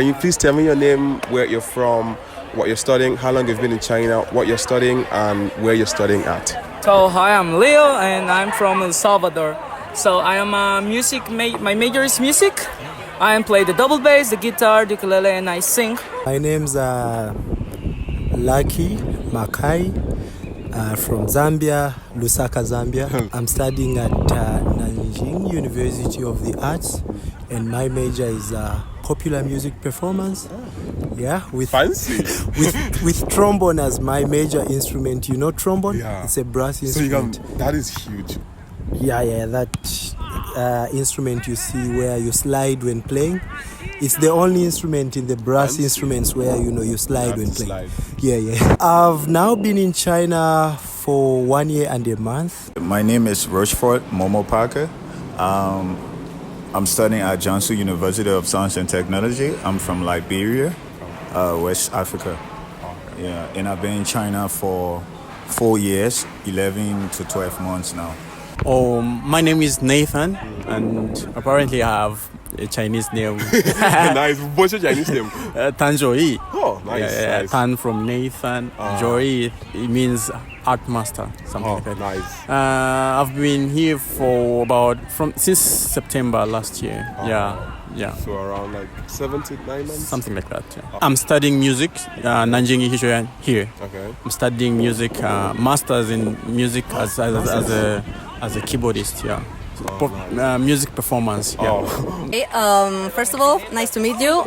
Can you please tell me your name, where you're from, what you're studying, how long you've been in China, what you're studying, and where you're studying at? So hi, I'm Leo, and I'm from El Salvador. So I am a my major is music. I play the double bass, the guitar, the ukulele, and I sing. My name's Lucky Makai from Zambia, Lusaka, Zambia. I'm studying at Nanjing University of the Arts, and my major is popular music performance. Yeah, with Fancy. with trombone as my major instrument. You know trombone? Yeah. It's a brass instrument. So that is huge. Yeah, that instrument you see where you slide when playing. It's the only instrument in the brass instruments where you slide when playing. Yeah. I've now been in China for 1 year and a month. My name is Rochefort Momo Parker. I'm studying at Jiangsu University of Science and Technology. I'm from Liberia, West Africa. Yeah, and I've been in China for 4 years, 11 to 12 months now. Oh, my name is Nathan, and apparently I have a Chinese name. Nice. What's your Chinese name? Tan Joy. Oh, nice. Yeah, nice. Tan from Nathan. Joy, it means art master, something like that. Nice. I've been here for since September last year. Yeah. So around like 7 to 9 months? Something like that. Yeah. I'm studying music, Nanjing here. Okay. I'm studying music, masters in music as a keyboardist. Yeah. Music performance. Yeah. Hey, first of all, nice to meet you.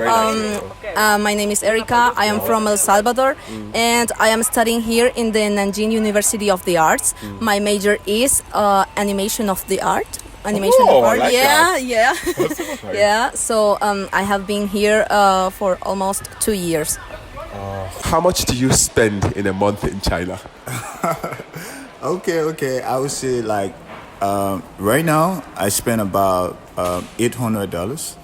My name is Erica. I am from El Salvador, and I am studying here in the Nanjing University of the Arts. My major is animation of the art. Animation of art. Like yeah. Nice. Yeah. So I have been here for almost 2 years. How much do you spend in a month in China? Okay. I would say right now I spend about $800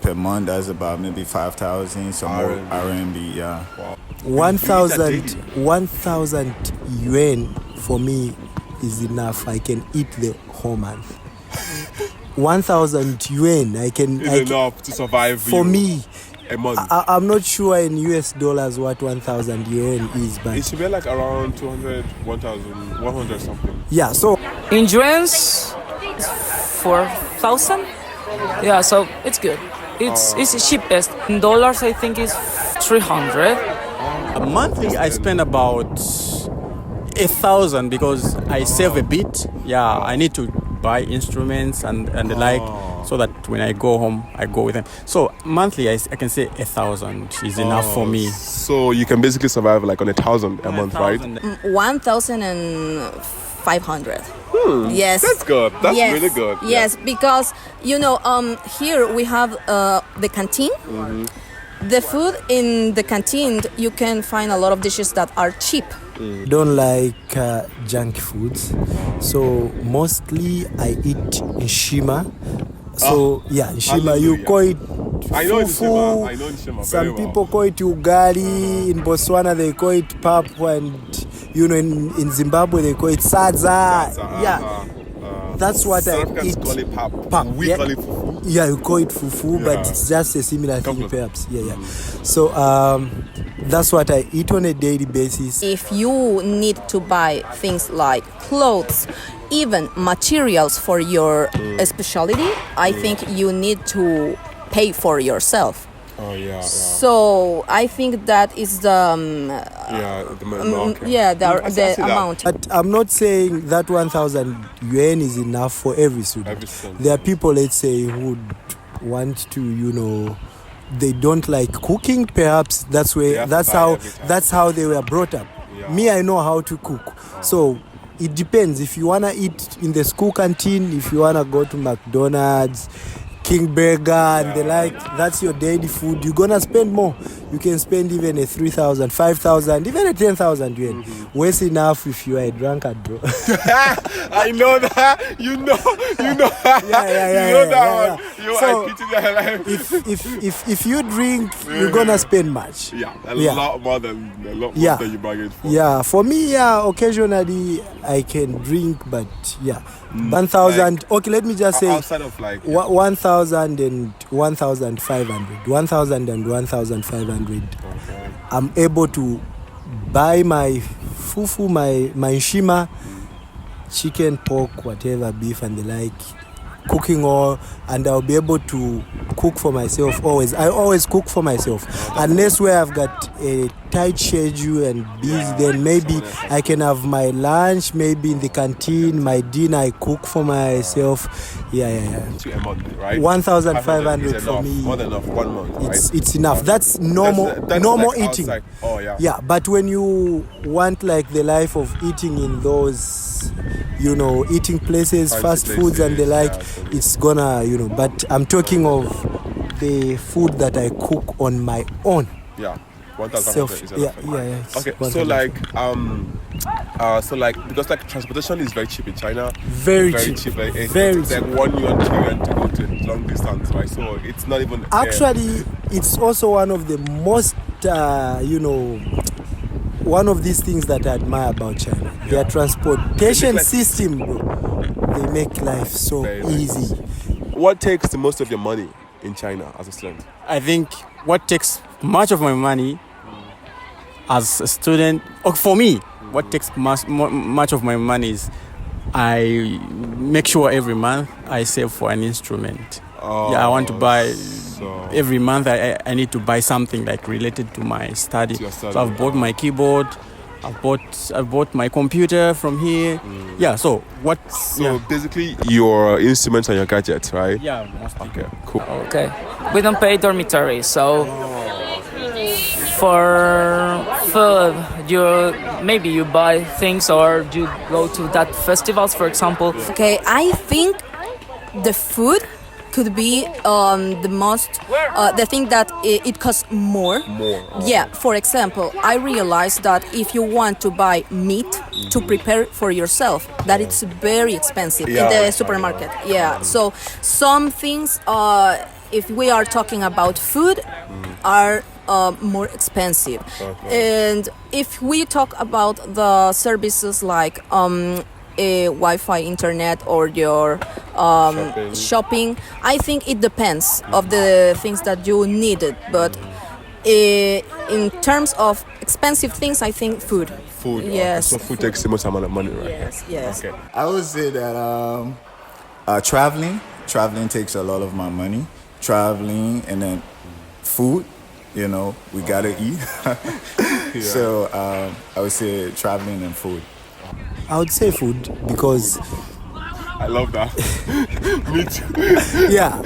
per month. That's about maybe 5,000 some more RMB. Yeah. Wow. 1,000 yuan for me is enough. I can eat the whole month. 1,000 yuan Enough to survive for me. A month. I'm not sure in US dollars what 1,000 yuan is, but it should be like around 200, 1,100 something. Yeah, so In yuans, it's 4,000. Yeah, so it's good. It's cheapest. In dollars, I think it's 300. Monthly, I spend about 1,000 because I save a bit. Yeah, I need to buy instruments and the like, so that when I go home, I go with them. So monthly, I can say 1,000 is enough for me. So you can basically survive like on 1,000 a month, right? 1,500. Yes. That's good. That's really good. Yes, because here we have the canteen. The food in the canteen, you can find a lot of dishes that are cheap. don't like junk foods, so mostly I eat nshima. So nshima, you call it fufu. I know nshima. Some people call it ugali. In Botswana they call it pap, and in Zimbabwe they call it sadza. That's what I eat. Call it pap. We call it fufu. Yeah, you call it fufu, but it's just a similar thing, perhaps. So that's what I eat on a daily basis. If you need to buy things like clothes, even materials for your specialty, I think you need to pay for yourself. So I think that is the amount. But I'm not saying that 1,000 yuan is enough for every student. There are people, let's say, who would want to, they don't like cooking. Perhaps that's how they were brought up. Me, I know how to cook. So it depends. If you wanna eat in the school canteen, if you wanna go to McDonald's, King Burger and the like, that's your daily food. You're gonna spend more. you can spend even a 3,000, 5,000, even a 10,000 yuan. Worse enough if you are a drunkard, bro. I know that. You know that. Yeah. Yo, So, I pity the hell out of you. if you drink, you're gonna spend much. Yeah, a Yeah. lot more than Yeah. than you bargained for. Yeah, for me, yeah, occasionally I can drink, but yeah, 1,000. Okay, let me just say Outside of like 1,000 and 1,500. 1,000 and 1,500. I'm able to buy my fufu, my shima, chicken, pork, whatever, beef and the like, cooking all, and I'll be able to cook for myself always. I always cook for myself, unless where I've got a tight schedule and busy, then maybe I can have my lunch maybe in the canteen, my dinner I cook for myself. Yeah. to a month, right? 1,500 is for enough, me. more than enough, 1 month, right? It's enough. That's normal That's normal like eating. outside. Oh yeah. Yeah, but when you want like the life of eating in those, eating places, Fancy fast foods and the like, places, yeah, it's gonna, but I'm talking of the food that I cook on my own. Yeah. 1,500 is enough. Yeah. Okay, 1,500. so like because like transportation is very cheap in China. Very cheap. Like, Very it's like 1 yuan, 2 yuan to go to long distance, right? So it's not even Actually, it's also one of the most, one of these things that I admire about China. Their transportation system, bro. They make life so Very, very easy. What takes the most of your money in China as a student? I think what takes much of my money as a student, or for me, what takes much of my money is I make sure every month I save for an instrument. I want to buy every month. I need to buy something like related to my study. To your study. So I've bought my keyboard. I've bought my computer from here. Yeah. So what? So basically, your instruments and your gadgets, right? Yeah. Mostly. Okay, cool. Okay, we don't pay dormitory, so for food, maybe you buy things or you go to that festivals, for example. Okay, I think the food could be the thing that it costs more. Yeah, for example, I realized that if you want to buy meat to prepare for yourself, that it's very expensive in the supermarket. Yeah, so some things, if we are talking about food, are more expensive. And if we talk about the services like Wi-Fi, internet, or your shopping, I think it depends of the things that you needed. But in terms of expensive things, I think food. Food. Yes. So food takes the most amount of money, right? Yes. Okay. I would say that traveling takes a lot of my money. Traveling and then food, we gotta eat. So I would say traveling and food. I would say food because, I love that. Me too. yeah,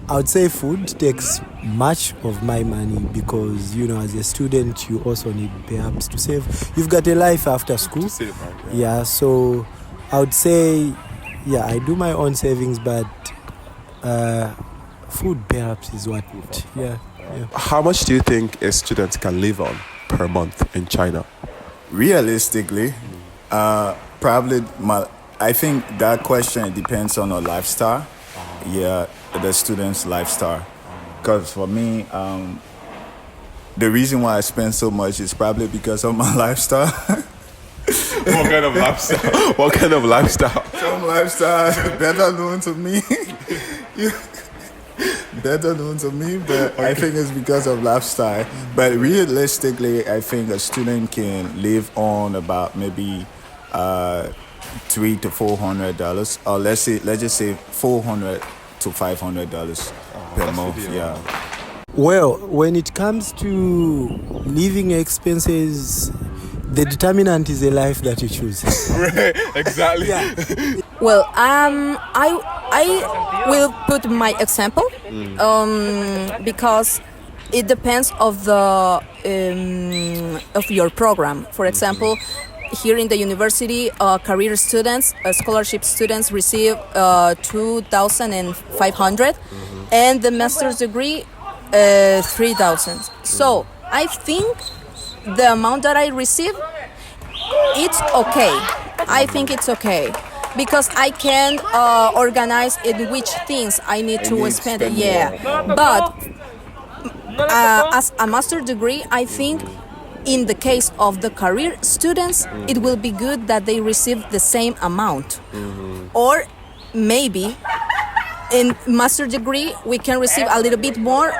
I would say food takes much of my money because, as a student, you also need perhaps to save. You've got a life after school. Save, right? Yeah, so I would say, I do my own savings, but food perhaps is what. Yeah. How much do you think a student can live on per month in China? Realistically, probably I think that question depends on our lifestyle. Yeah, the student's lifestyle. Because for me, the reason why I spend so much is probably because of my lifestyle. What kind of lifestyle? What kind of lifestyle? Some lifestyle better known to me. Better known to me, but I think it's because of lifestyle. But realistically, I think a student can live on about maybe $300 to $400, or let's just say $400 to $500 per month. Yeah. Well, when it comes to living expenses, the determinant is the life that you choose. Exactly. Well, I will put my example because it depends of the of your program. For example, here in the university, career students, scholarship students receive 2,500, and the master's degree 3,000. So I think the amount that I receive, it's okay. I think it's okay. Because I can organize in which things I need to spend. Yeah, but as a master degree, I think in the case of the career students, it will be good that they receive the same amount, or maybe in master degree we can receive a little bit more.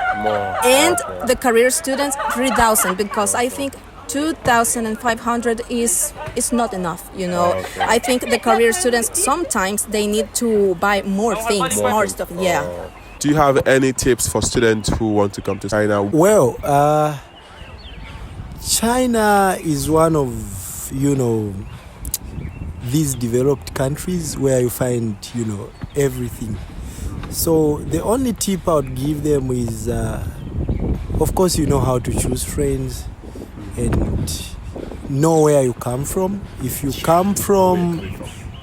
And the career students 3,000, because I think 2,500 is not enough, you know. I think the career students sometimes they need to buy more things, more stuff. Yeah. Do you have any tips for students who want to come to China? Well, China is one of, you know, these developed countries where you find, you know, everything. So the only tip I would give them is, of course, you know how to choose friends and know where you come from. If you come from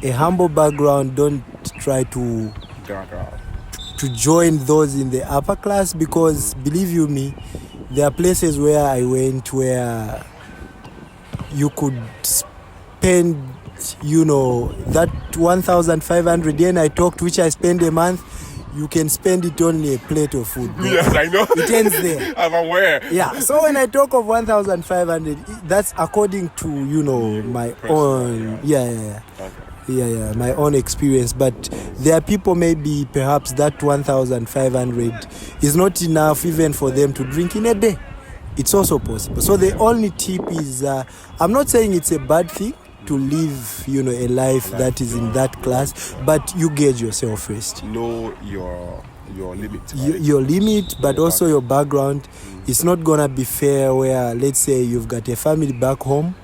a humble background, don't try to join those in the upper class, because believe you me, there are places where I went where you could spend, you know, that 1,500 yen I talked, which I spend a month, you can spend it only a plate of food. Yes, I know. It ends there. I'm aware. Yeah, so when I talk of 1,500, that's according to, you know, my own, my own experience. But there are people, maybe perhaps that 1,500 is not enough even for them to drink in a day. It's also possible. So the only tip is, I'm not saying it's a bad thing to live, you know, a life that is in that class, but you gauge yourself first. Know your limit. Right? Your limit, but also your background. It's not gonna be fair where, let's say, you've got a family back home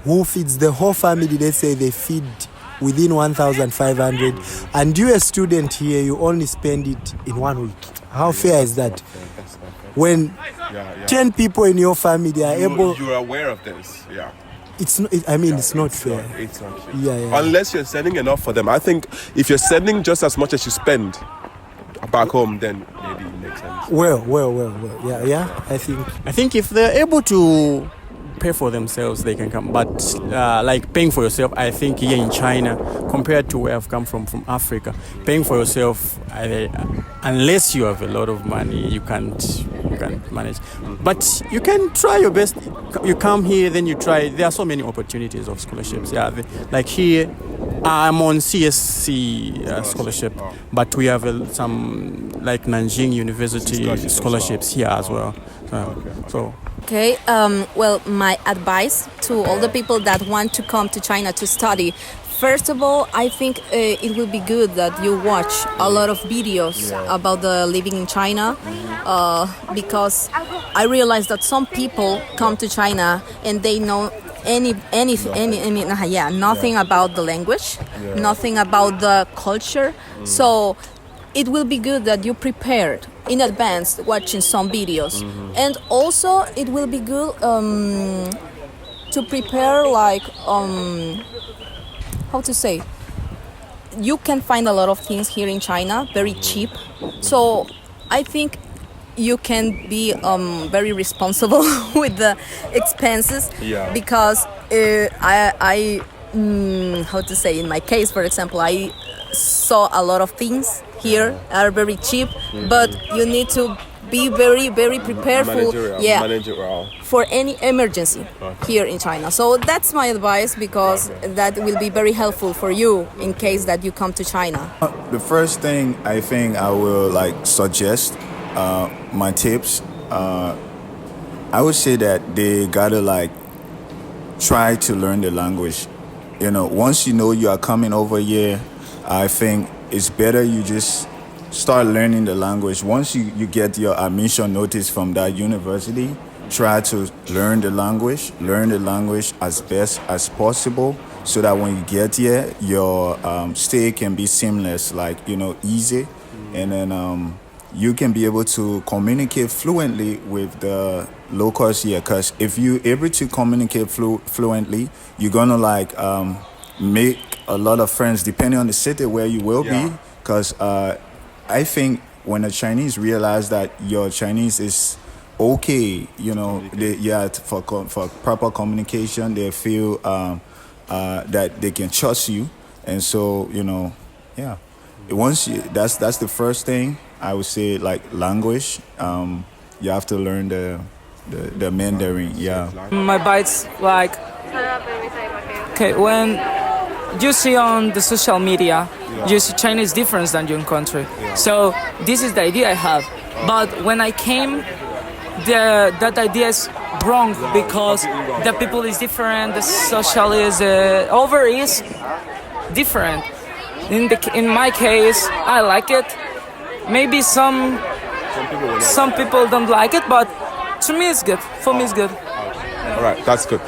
who feeds the whole family. Let's say they feed within 1,500, and you, a student here, you only spend it in 1 week. How fair is that? When 10 people in your family are able, you're aware of this. Yeah. It's not, it's not fair. It's not fair. Yeah. Unless you're sending enough for them. I think if you're sending just as much as you spend back home, then maybe it makes sense. Well. Yeah. I think if they're able to pay for themselves, they can come. But like paying for yourself, I think here in China, compared to where I've come from Africa, paying for yourself, unless you have a lot of money, you can't manage. But you can try your best. You come here, then you try. There are so many opportunities of scholarships. Yeah, like here, I'm on CSC scholarship, but we have some like Nanjing University scholarships here as well. Okay, well, my advice to all the people that want to come to China to study, first of all, I think it will be good that you watch a lot of videos about the living in China, because I realized that some people come to China and they know nothing about the language, nothing about the culture. So it will be good that you prepared in advance watching some videos. And also it will be good to prepare, like how to say, you can find a lot of things here in China very cheap, so I think you can be very responsible with the expenses, because I how to say, in my case, for example, I saw a lot of things here are very cheap, but you need to be very, very prepared for any emergency here in China. So that's my advice, because that will be very helpful for you in case that you come to China. The first thing I think I will suggest, my tips, I would say that they gotta try to learn the language. You know, once you know you are coming over here, I think it's better you just start learning the language. Once you get your admission notice from that university, try to learn the language as best as possible, so that when you get here, your stay can be seamless, easy, and then you can be able to communicate fluently with the locals here. Because if you're able to communicate fluently, you're gonna make a lot of friends depending on the city where you will be. Because I think when the Chinese realize that your Chinese is okay. You know, for proper communication, they feel that they can trust you, and so yeah. Once that's the first thing I would say. Like language, you have to learn the Mandarin. Yeah. My bites like okay when you see on the social media, you see China is different than your country. So this is the idea I have. But when I came, that idea is wrong because the people is different, the social is over is different. In my case, I like it. Maybe some people don't like it, but to me it's good. For me it's good. All right, that's good.